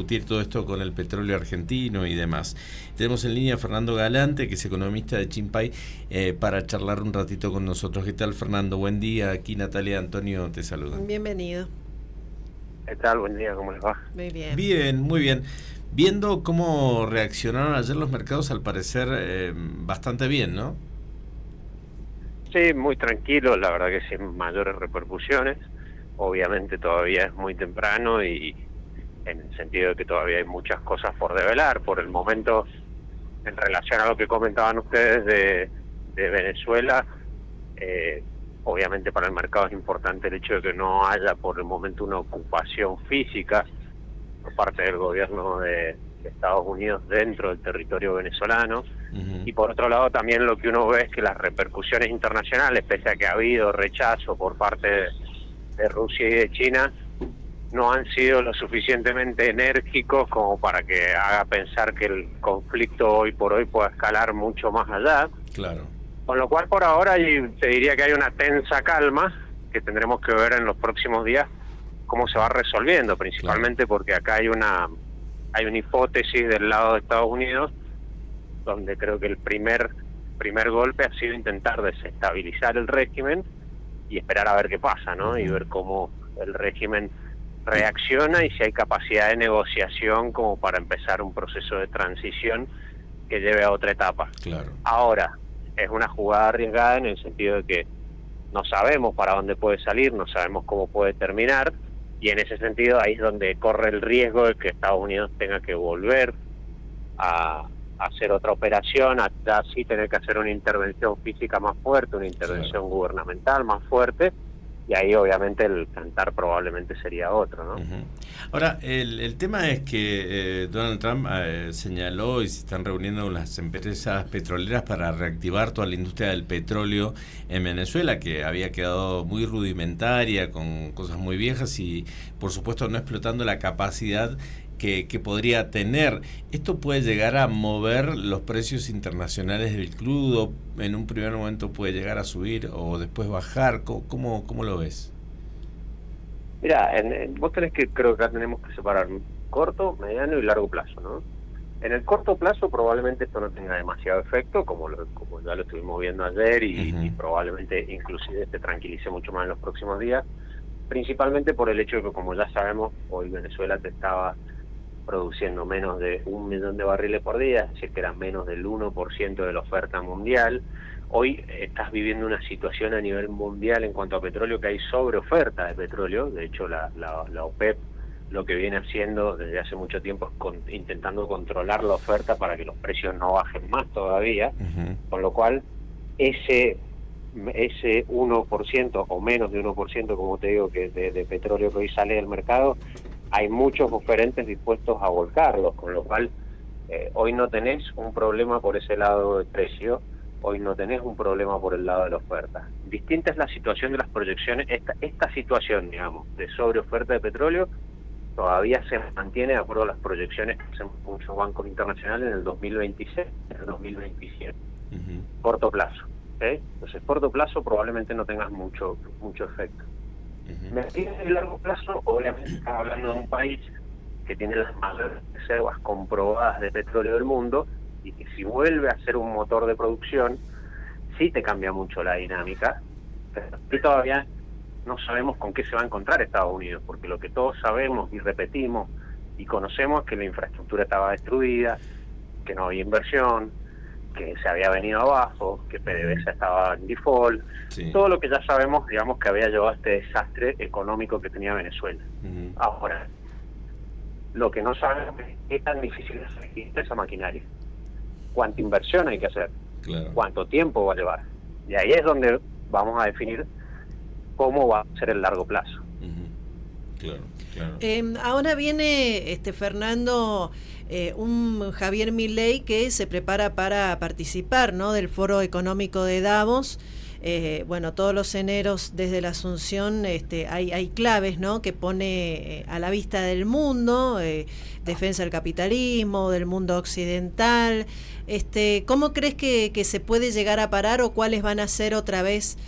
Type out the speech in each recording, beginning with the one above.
discutir todo esto con el petróleo argentino y demás. Tenemos en línea a Fernando Galante, que es economista de Chimpay, para charlar un ratito con nosotros. ¿Qué tal, Fernando? Buen día. Aquí Natalia y Antonio te saludan. Bienvenido. ¿Qué tal? Buen día, ¿cómo les va? Muy bien. Bien, muy bien. Viendo cómo reaccionaron ayer los mercados, al parecer bastante bien, ¿no? Sí, muy tranquilo, la verdad que sin mayores repercusiones. Obviamente todavía es muy temprano y en el sentido de que todavía hay muchas cosas por develar. Por el momento, en relación a lo que comentaban ustedes de Venezuela, obviamente para el mercado es importante el hecho de que no haya por el momento una ocupación física por parte del gobierno de Estados Unidos dentro del territorio venezolano. Y por otro lado también lo que uno ve es que las repercusiones internacionales, pese a que ha habido rechazo por parte de Rusia y de China, no han sido lo suficientemente enérgicos como para que haga pensar que el conflicto hoy por hoy pueda escalar mucho más allá. Claro. Con lo cual por ahora te diría que hay una tensa calma que tendremos que ver en los próximos días cómo se va resolviendo, principalmente porque acá hay una hipótesis del lado de Estados Unidos donde creo que el primer golpe ha sido intentar desestabilizar el régimen y esperar a ver qué pasa, ¿no? Y ver cómo el régimen reacciona y si hay capacidad de negociación como para empezar un proceso de transición que lleve a otra etapa. Claro. Ahora, es una jugada arriesgada en el sentido de que no sabemos para dónde puede salir, no sabemos cómo puede terminar, y en ese sentido ahí es donde corre el riesgo de que Estados Unidos tenga que volver a hacer otra operación, así tener que hacer una intervención física más fuerte, una intervención gubernamental más fuerte, y ahí obviamente el cantar probablemente sería otro, ¿no? Ahora, el tema es que Donald Trump señaló y se están reuniendo con las empresas petroleras para reactivar toda la industria del petróleo en Venezuela, que había quedado muy rudimentaria, con cosas muy viejas y, por supuesto, no explotando la capacidad que podría tener. ¿Esto puede llegar a mover los precios internacionales del crudo? ¿En un primer momento puede llegar a subir o después bajar? ¿Cómo lo ves? Mira, vos creo que acá tenemos que separar corto, mediano y largo plazo, ¿no? En el corto plazo probablemente esto no tenga demasiado efecto, como ya lo estuvimos viendo ayer y probablemente inclusive se tranquilice mucho más en los próximos días, principalmente por el hecho de que, como ya sabemos, hoy Venezuela te estaba produciendo menos de 1 millón de barriles por día, es decir, que era menos del 1% de la oferta mundial. Hoy estás viviendo una situación a nivel mundial en cuanto a petróleo que hay sobreoferta de petróleo. De hecho, la OPEP lo que viene haciendo desde hace mucho tiempo es intentando controlar la oferta para que los precios no bajen más todavía, con lo cual ese 1% o menos de 1%, como te digo, que de petróleo que hoy sale del mercado, hay muchos oferentes dispuestos a volcarlos, con lo cual hoy no tenés un problema por ese lado de precio, hoy no tenés un problema por el lado de la oferta. Distinta es la situación de las proyecciones. Esta situación, digamos, de sobreoferta de petróleo todavía se mantiene de acuerdo a las proyecciones que hacen muchos bancos internacionales en el 2026, en el 2027. Corto plazo. Entonces, corto plazo probablemente no tengas mucho efecto. En el largo plazo, obviamente estamos hablando de un país que tiene las mayores reservas comprobadas de petróleo del mundo y que si vuelve a ser un motor de producción, sí te cambia mucho la dinámica, pero aquí todavía no sabemos con qué se va a encontrar Estados Unidos, porque lo que todos sabemos y repetimos y conocemos es que la infraestructura estaba destruida, que no había inversión, que se había venido abajo, que PDVSA estaba en default, todo lo que ya sabemos, digamos, que había llevado a este desastre económico que tenía Venezuela. Ahora, lo que no sabemos es qué tan difícil es registrar esa maquinaria, cuánta inversión hay que hacer, cuánto tiempo va a llevar, y ahí es donde vamos a definir cómo va a ser el largo plazo. Ahora viene Fernando, un Javier Milei que se prepara para participar, ¿no?, del Foro Económico de Davos. Bueno, todos los eneros desde la Asunción hay claves, ¿no?, que pone a la vista del mundo, defensa del capitalismo, del mundo occidental. ¿Cómo crees que se puede llegar a parar o cuáles van a ser otra vez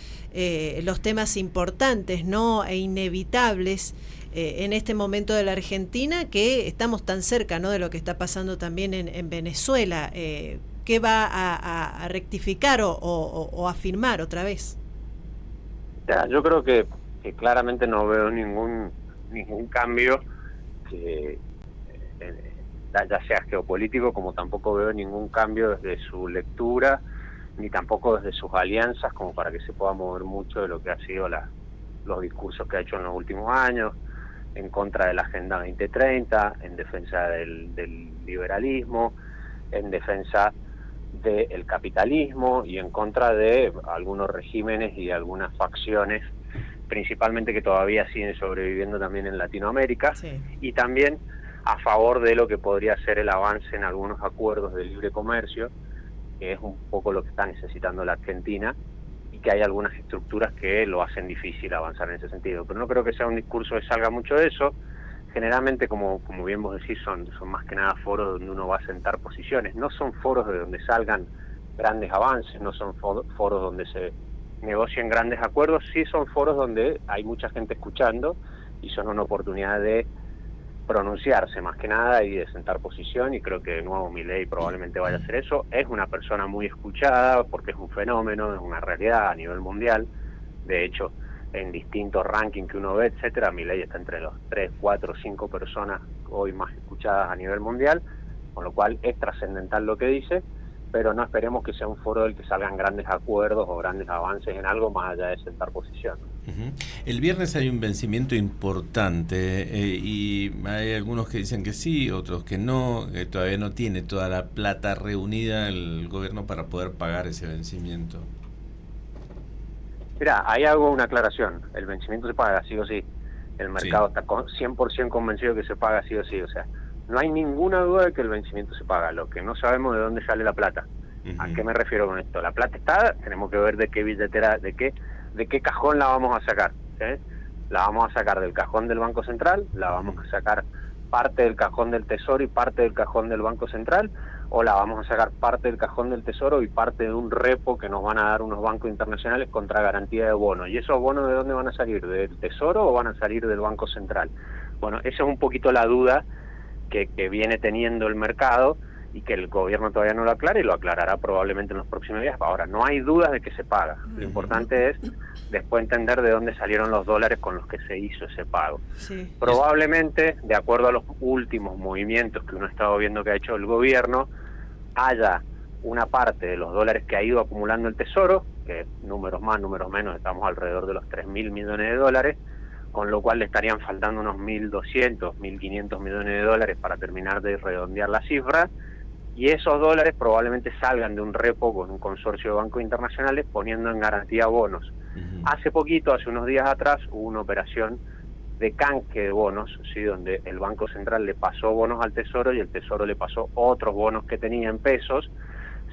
los temas importantes, ¿no?, e inevitables en este momento de la Argentina, que estamos tan cerca, ¿no?, de lo que está pasando también en Venezuela. ¿Qué va a rectificar o afirmar otra vez? Ya, yo creo que claramente no veo ningún cambio, que ya sea geopolítico, como tampoco veo ningún cambio desde su lectura, ni tampoco desde sus alianzas, como para que se pueda mover mucho de lo que ha sido los discursos que ha hecho en los últimos años, en contra de la Agenda 2030, en defensa del liberalismo, en defensa del capitalismo y en contra de algunos regímenes y algunas facciones, principalmente que todavía siguen sobreviviendo también en Latinoamérica, Sí. Y también a favor de lo que podría ser el avance en algunos acuerdos de libre comercio, que es un poco lo que está necesitando la Argentina, y que hay algunas estructuras que lo hacen difícil avanzar en ese sentido. Pero no creo que sea un discurso que salga mucho de eso. Generalmente, como bien vos decís, son más que nada foros donde uno va a sentar posiciones. No son foros de donde salgan grandes avances, no son foros donde se negocien grandes acuerdos. Sí son foros donde hay mucha gente escuchando y son una oportunidad de pronunciarse más que nada y de sentar posición, y creo que de nuevo Milei probablemente vaya a hacer eso. Es una persona muy escuchada porque es un fenómeno, es una realidad a nivel mundial. De hecho, en distintos rankings que uno ve, etcétera, Milei está entre los 3, 4, 5 personas hoy más escuchadas a nivel mundial, con lo cual es trascendental lo que dice, pero no esperemos que sea un foro del que salgan grandes acuerdos o grandes avances en algo más allá de sentar posición. El viernes hay un vencimiento importante y hay algunos que dicen que sí, otros que no, que todavía no tiene toda la plata reunida el gobierno para poder pagar ese vencimiento. Mira, ahí hago una aclaración. El vencimiento se paga sí o sí. El mercado está 100% convencido que se paga sí o sí. O sea, no hay ninguna duda de que el vencimiento se paga. Lo que no sabemos de dónde sale la plata. ¿A qué me refiero con esto? La plata está, tenemos que ver de qué billetera, de qué cajón la vamos a sacar. ¿Sí? La vamos a sacar del cajón del Banco Central, la vamos a sacar parte del cajón del Tesoro y parte del cajón del Banco Central, o la vamos a sacar parte del cajón del Tesoro y parte de un repo que nos van a dar unos bancos internacionales contra garantía de bonos. ¿Y esos bonos de dónde van a salir? ¿Del Tesoro o van a salir del Banco Central? Bueno, esa es un poquito la duda que viene teniendo el mercado y que el gobierno todavía no lo aclara, y lo aclarará probablemente en los próximos días. Ahora, no hay dudas de que se paga. Lo importante es después entender de dónde salieron los dólares con los que se hizo ese pago. Sí. Probablemente, de acuerdo a los últimos movimientos que uno ha estado viendo que ha hecho el gobierno, haya una parte de los dólares que ha ido acumulando el Tesoro, que números más, números menos, estamos alrededor de los 3.000 millones de dólares, con lo cual le estarían faltando unos 1.200, 1.500 millones de dólares para terminar de redondear la cifra, y esos dólares probablemente salgan de un repo con un consorcio de bancos internacionales poniendo en garantía bonos. Hace poquito, hace unos días atrás, hubo una operación de canje de bonos, ¿sí?, donde el Banco Central le pasó bonos al Tesoro y el Tesoro le pasó otros bonos que tenía en pesos,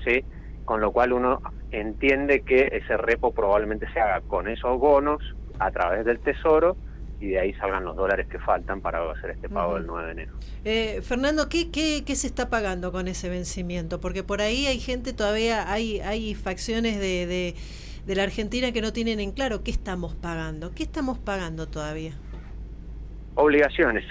¿sí?, con lo cual uno entiende que ese repo probablemente se haga con esos bonos a través del Tesoro, y de ahí salgan los dólares que faltan para hacer este pago del 9 de enero. Fernando, ¿qué se está pagando con ese vencimiento? Porque por ahí hay gente, todavía hay facciones de la Argentina que no tienen en claro qué estamos pagando. ¿Qué estamos pagando todavía? Obligaciones,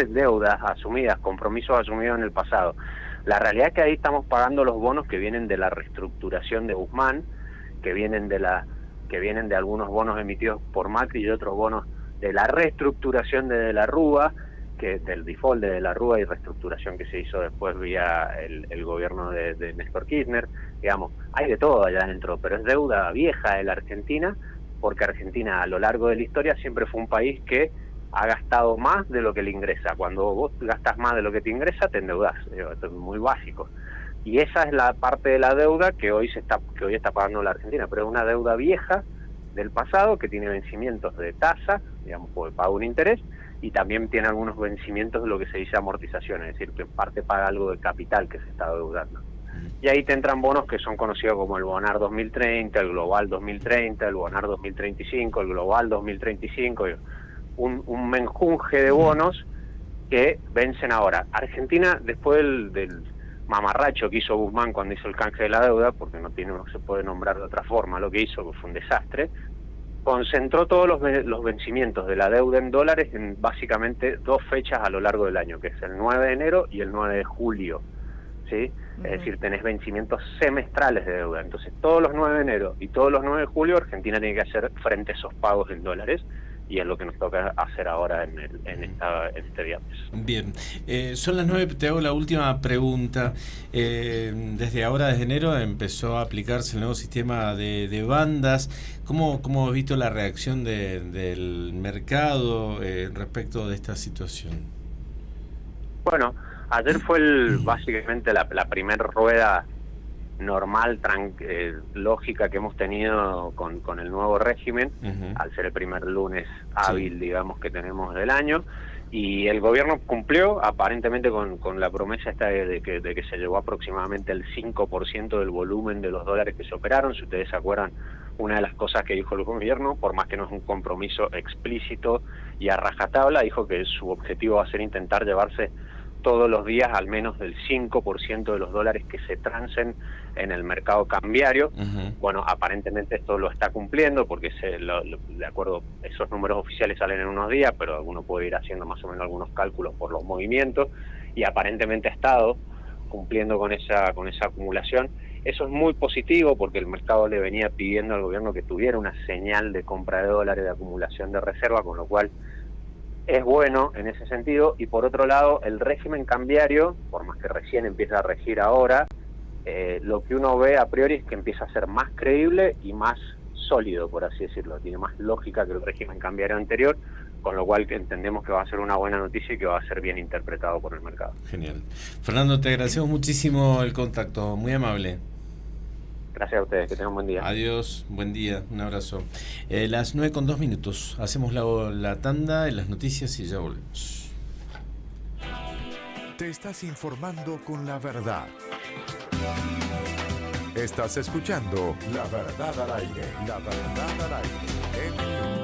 deudas asumidas, compromisos asumidos en el pasado. La realidad es que ahí estamos pagando los bonos que vienen de la reestructuración de Guzmán, que vienen de algunos bonos emitidos por Macri y otros bonos de la reestructuración de la Rúa, que del default de la Rúa y reestructuración que se hizo después vía el gobierno de Néstor Kirchner. Digamos, hay de todo allá adentro, pero es deuda vieja de la Argentina, porque Argentina a lo largo de la historia siempre fue un país que ha gastado más de lo que le ingresa. Cuando vos gastas más de lo que te ingresa, te endeudás. Esto es muy básico. Y esa es la parte de la deuda que hoy está pagando la Argentina, pero es una deuda vieja del pasado que tiene vencimientos de tasa, digamos, porque paga un interés, y también tiene algunos vencimientos de lo que se dice amortización, es decir, que en parte paga algo de capital que se está deudando. Y ahí te entran bonos que son conocidos como el Bonar 2030, el Global 2030, el Bonar 2035, el Global 2035, un menjunje de bonos que vencen ahora. Argentina, después del mamarracho que hizo Guzmán cuando hizo el canje de la deuda, porque no se puede nombrar de otra forma lo que hizo, que fue un desastre, concentró todos los vencimientos de la deuda en dólares en básicamente 2 fechas a lo largo del año, que es el 9 de enero y el 9 de julio, ¿sí? Es decir, tenés vencimientos semestrales de deuda. Entonces, todos los 9 de enero y todos los 9 de julio, Argentina tiene que hacer frente a esos pagos en dólares, y es lo que nos toca hacer ahora en este viernes. Bien, son las 9, te hago la última pregunta. Desde ahora, desde enero, empezó a aplicarse el nuevo sistema de bandas. ¿Cómo has visto la reacción del mercado respecto de esta situación? Bueno, ayer fue básicamente la primera rueda normal, lógica que hemos tenido con el nuevo régimen, al ser el primer lunes hábil, digamos, que tenemos del año, y el gobierno cumplió aparentemente con la promesa esta de que se llevó aproximadamente el 5% del volumen de los dólares que se operaron. Si ustedes se acuerdan, una de las cosas que dijo el gobierno, por más que no es un compromiso explícito y a rajatabla, dijo que su objetivo va a ser intentar llevarse todos los días al menos del 5% de los dólares que se transen en el mercado cambiario. Bueno, aparentemente esto lo está cumpliendo, porque de acuerdo, esos números oficiales salen en unos días, pero uno puede ir haciendo más o menos algunos cálculos por los movimientos, y aparentemente ha estado cumpliendo con esa acumulación. Eso es muy positivo, porque el mercado le venía pidiendo al gobierno que tuviera una señal de compra de dólares, de acumulación de reserva, con lo cual es bueno en ese sentido. Y por otro lado, el régimen cambiario, por más que recién empieza a regir ahora, lo que uno ve a priori es que empieza a ser más creíble y más sólido, por así decirlo. Tiene más lógica que el régimen cambiario anterior, con lo cual entendemos que va a ser una buena noticia y que va a ser bien interpretado por el mercado. Genial. Fernando, te agradecemos muchísimo el contacto, muy amable. Gracias a ustedes, que tengan un buen día. Adiós, buen día, un abrazo. Las 9:02, hacemos la tanda en las noticias y ya volvemos. Te estás informando con la verdad. Estás escuchando La Verdad al Aire. La Verdad al Aire.